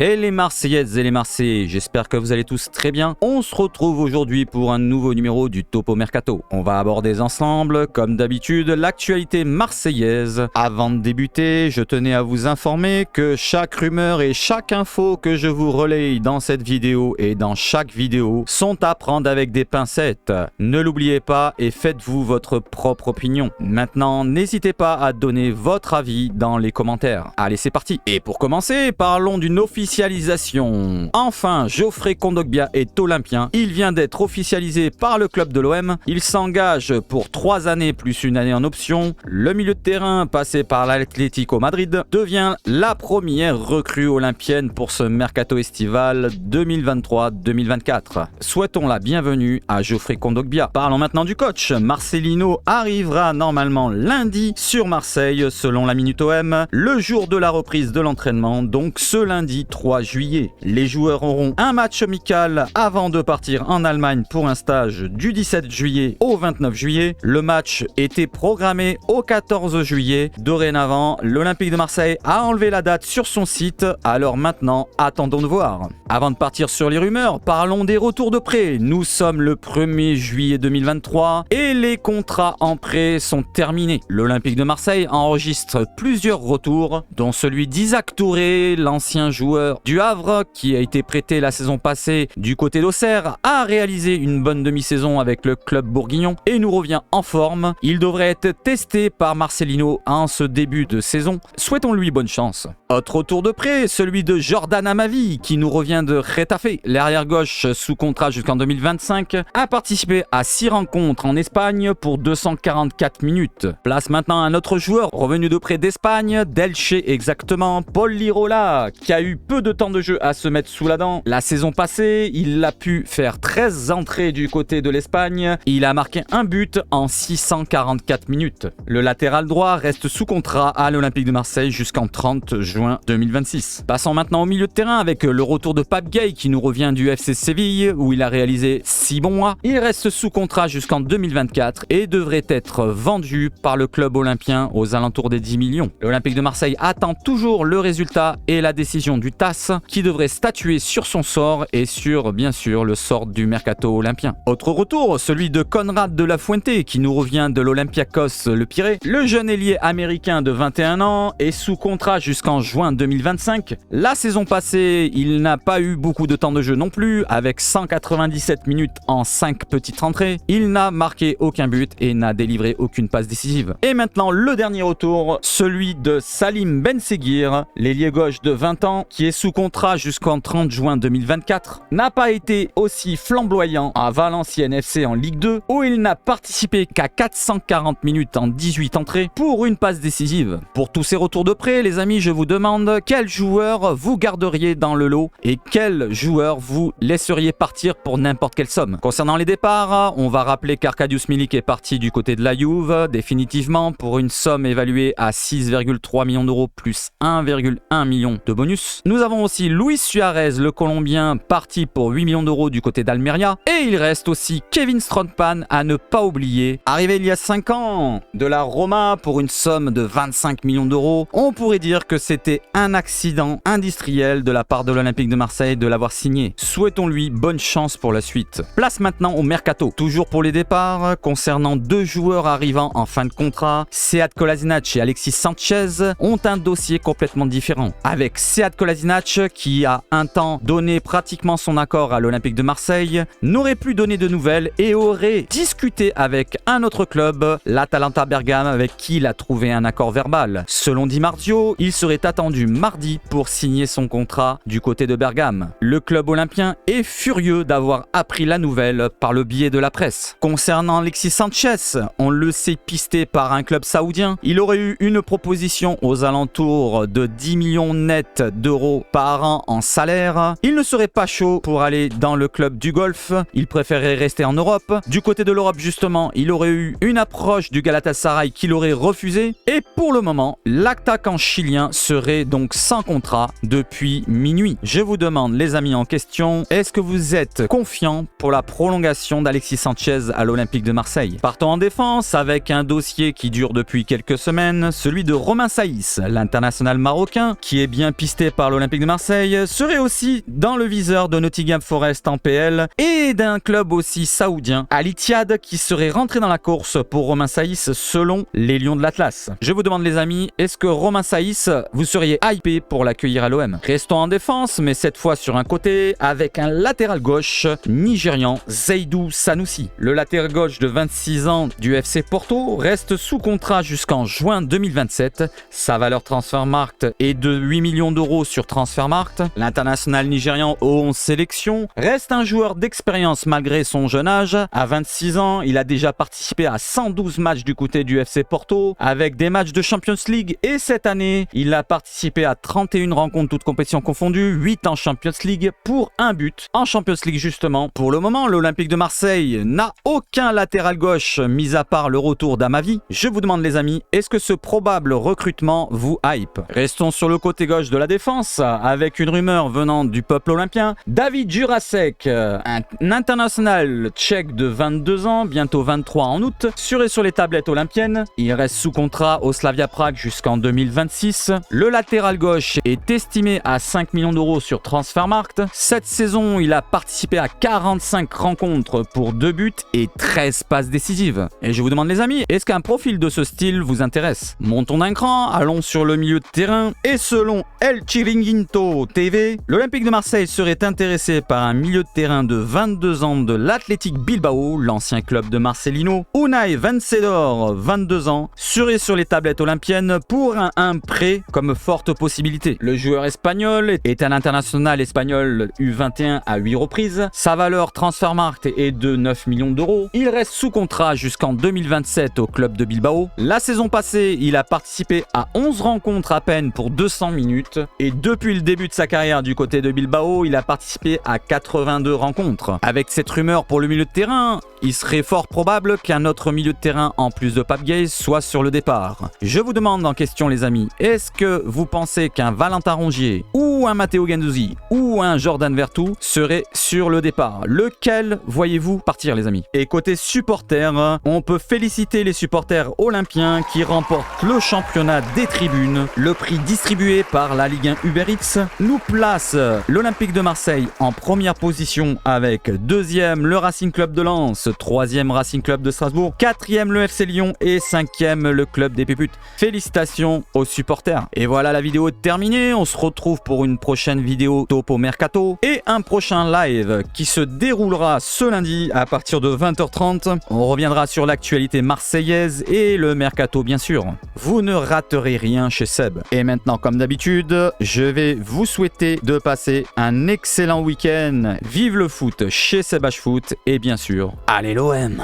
Et les Marseillaises et les Marseillais, j'espère que vous allez tous très bien. On se retrouve aujourd'hui pour un nouveau numéro du Topo Mercato. On va aborder ensemble, comme d'habitude, l'actualité marseillaise. Avant de débuter, je tenais à vous informer que chaque rumeur et chaque info que je vous relaye dans cette vidéo et dans chaque vidéo sont à prendre avec des pincettes. Ne l'oubliez pas et faites-vous votre propre opinion. Maintenant, n'hésitez pas à donner votre avis dans les commentaires. Allez, c'est parti. Et pour commencer, parlons d'une officialisation. Enfin, Geoffrey Kondogbia est olympien. Il vient d'être officialisé par le club de l'OM. Il s'engage pour 3 années plus une année en option. Le milieu de terrain, passé par l'Atlético Madrid, devient la première recrue olympienne pour ce mercato estival 2023-2024. Souhaitons la bienvenue à Geoffrey Kondogbia. Parlons maintenant du coach. Marcelino arrivera normalement lundi sur Marseille, selon la Minute OM, le jour de la reprise de l'entraînement, donc ce lundi 3 juillet. Les joueurs auront un match amical avant de partir en Allemagne pour un stage du 17 juillet au 29 juillet. Le match était programmé au 14 juillet. Dorénavant, l'Olympique de Marseille a enlevé la date sur son site, alors maintenant, attendons de voir. Avant de partir sur les rumeurs, parlons des retours de prêt. Nous sommes le 1er juillet 2023 et les contrats en prêt sont terminés. L'Olympique de Marseille enregistre plusieurs retours, dont celui d'Isaac Touré, l'ancien joueur du Havre, qui a été prêté la saison passée du côté d'Auxerre, a réalisé une bonne demi-saison avec le club bourguignon et nous revient en forme. Il devrait être testé par Marcelino en ce début de saison. Souhaitons-lui bonne chance. Autre retour de prêt, celui de Jordan Amavi, qui nous revient de Getafe. L'arrière gauche sous contrat jusqu'en 2025 a participé à 6 rencontres en Espagne pour 244 minutes. Place maintenant un autre joueur revenu de prêt d'Espagne, d'Elche exactement, Paul Lirola, qui a eu peu de temps de jeu à se mettre sous la dent. La saison passée, il a pu faire 13 entrées du côté de l'Espagne. Il a marqué un but en 644 minutes. Le latéral droit reste sous contrat à l'Olympique de Marseille jusqu'en 30 juin 2026. Passons maintenant au milieu de terrain avec le retour de Pape Gueye qui nous revient du FC Séville où il a réalisé 6 bons mois. Il reste sous contrat jusqu'en 2024 et devrait être vendu par le club olympien aux alentours des 10 millions. L'Olympique de Marseille attend toujours le résultat et la décision du TAS qui devrait statuer sur son sort et sur, bien sûr, le sort du mercato olympien. Autre retour, celui de Conrad de la Fuente qui nous revient de l'Olympiakos Le Pirée. Le jeune ailier américain de 21 ans est sous contrat jusqu'en juin 2025. La saison passée, il n'a pas eu beaucoup de temps de jeu non plus, avec 197 minutes en 5 petites rentrées. Il n'a marqué aucun but et n'a délivré aucune passe décisive. Et maintenant, le dernier retour, celui de Salim Benseghir, l'ailier gauche de 20 ans, qui est sous contrat jusqu'en 30 juin 2024, n'a pas été aussi flamboyant à Valenciennes FC en Ligue 2, où il n'a participé qu'à 440 minutes en 18 entrées pour une passe décisive. Pour tous ces retours de prêt, les amis, je vous demande quel joueur vous garderiez dans le lot et quel joueur vous laisseriez partir pour n'importe quelle somme. Concernant les départs, on va rappeler qu'Arkadiusz Milik est parti du côté de la Juve définitivement pour une somme évaluée à 6,3 millions d'euros plus 1,1 million de bonus. Nous avons aussi Luis Suarez, le Colombien, parti pour 8 millions d'euros du côté d'Almeria. Et il reste aussi Kevin Strootman à ne pas oublier. Arrivé il y a 5 ans de la Roma pour une somme de 25 millions d'euros, on pourrait dire que c'était un accident industriel de la part de l'Olympique de Marseille de l'avoir signé. Souhaitons-lui bonne chance pour la suite. Place maintenant au mercato. Toujours pour les départs, concernant 2 joueurs arrivant en fin de contrat, Sead Kolasinac et Alexis Sanchez ont un dossier complètement différent. Avec Sead Kolasinac, qui a un temps donné pratiquement son accord à l'Olympique de Marseille, n'aurait plus donné de nouvelles et aurait discuté avec un autre club, l'Atalanta Bergame, avec qui il a trouvé un accord verbal. Selon Di Marzio, il serait attendu mardi pour signer son contrat du côté de Bergame. Le club olympien est furieux d'avoir appris la nouvelle par le biais de la presse. Concernant Alexis Sanchez, on le sait pisté par un club saoudien. Il aurait eu une proposition aux alentours de 10 millions nets d'euros par an en salaire. Il ne serait pas chaud pour aller dans le club du Golfe. Il préférerait rester en Europe. Du côté de l'Europe, justement, il aurait eu une approche du Galatasaray qu'il aurait refusé. Et pour le moment, l'attaquant chilien serait donc sans contrat depuis minuit. Je vous demande, les amis en question, est-ce que vous êtes confiant pour la prolongation d'Alexis Sanchez à l'Olympique de Marseille? Partons en défense avec un dossier qui dure depuis quelques semaines, celui de Romain Saïs, l'international marocain, qui est bien pisté par l'Olympique l'Olympique de Marseille serait aussi dans le viseur de Nottingham Forest en PL et d'un club aussi saoudien, Al Ittihad, qui serait rentré dans la course pour Romain Saïs selon les Lions de l'Atlas. Je vous demande les amis, est-ce que Romain Saïs, vous seriez hypé pour l'accueillir à l'OM? Restons en défense, mais cette fois sur un côté, avec un latéral gauche nigérian, Seydou Sanusi. Le latéral gauche de 26 ans du FC Porto reste sous contrat jusqu'en juin 2027. Sa valeur Transfermarkt est de 8 millions d'euros sur Transfermarkt. L'international nigérian aux 11 sélections reste un joueur d'expérience malgré son jeune âge. À 26 ans, il a déjà participé à 112 matchs du côté du FC Porto avec des matchs de Champions League, et cette année, il a participé à 31 rencontres toutes compétitions confondues, 8 en Champions League pour un but en Champions League justement. Pour le moment, l'Olympique de Marseille n'a aucun latéral gauche mis à part le retour d'Amavi. Je vous demande les amis, est-ce que ce probable recrutement vous hype? Restons sur le côté gauche de la défense avec une rumeur venant du peuple olympien. David Jurasek, un international tchèque de 22 ans, bientôt 23 en août, serait sur les tablettes olympiennes. Il reste sous contrat au Slavia Prague jusqu'en 2026. Le latéral gauche est estimé à 5 millions d'euros sur Transfermarkt. Cette saison, il a participé à 45 rencontres pour 2 buts et 13 passes décisives. Et je vous demande les amis, est-ce qu'un profil de ce style vous intéresse? Montons d'un cran, allons sur le milieu de terrain. Et selon El Chiringuito TV, l'Olympique de Marseille serait intéressé par un milieu de terrain de 22 ans de l'Athletic Bilbao, l'ancien club de Marcelino. Unai Vencedor, 22 ans, serait sur les tablettes olympiennes pour un prêt comme forte possibilité. Le joueur espagnol est un international espagnol U21 à 8 reprises. Sa valeur Transfermarkt est de 9 millions d'euros. Il reste sous contrat jusqu'en 2027 au club de Bilbao. La saison passée, il a participé à 11 rencontres à peine pour 200 minutes. Et depuis le début de sa carrière du côté de Bilbao, il a participé à 82 rencontres. Avec cette rumeur pour le milieu de terrain, il serait fort probable qu'un autre milieu de terrain en plus de Pape Gueye soit sur le départ. Je vous demande en question les amis, est-ce que vous pensez qu'un Valentin Rongier ou un Matteo Guendouzi ou un Jordan Vertou serait sur le départ? Lequel voyez-vous partir les amis? Et côté supporters, on peut féliciter les supporters olympiens qui remportent le championnat des tribunes. Le prix distribué par la Ligue 1 Uber Eats nous place l'Olympique de Marseille en première position avec 2e le Racing Club de Lens, 3e Racing Club de Strasbourg, 4e le FC Lyon et 5e le club des Péputes. Félicitations aux supporters. Et voilà, la vidéo est terminée. On se retrouve pour une prochaine vidéo Topo Mercato et un prochain live qui se déroulera ce lundi à partir de 20h30. On reviendra sur l'actualité marseillaise et le Mercato bien sûr. Vous ne raterez rien chez Seb. Et maintenant, comme d'habitude, je vais vous souhaiter de passer un excellent week-end. Vive le foot chez Seb H Foot et bien sûr, allez l'OM!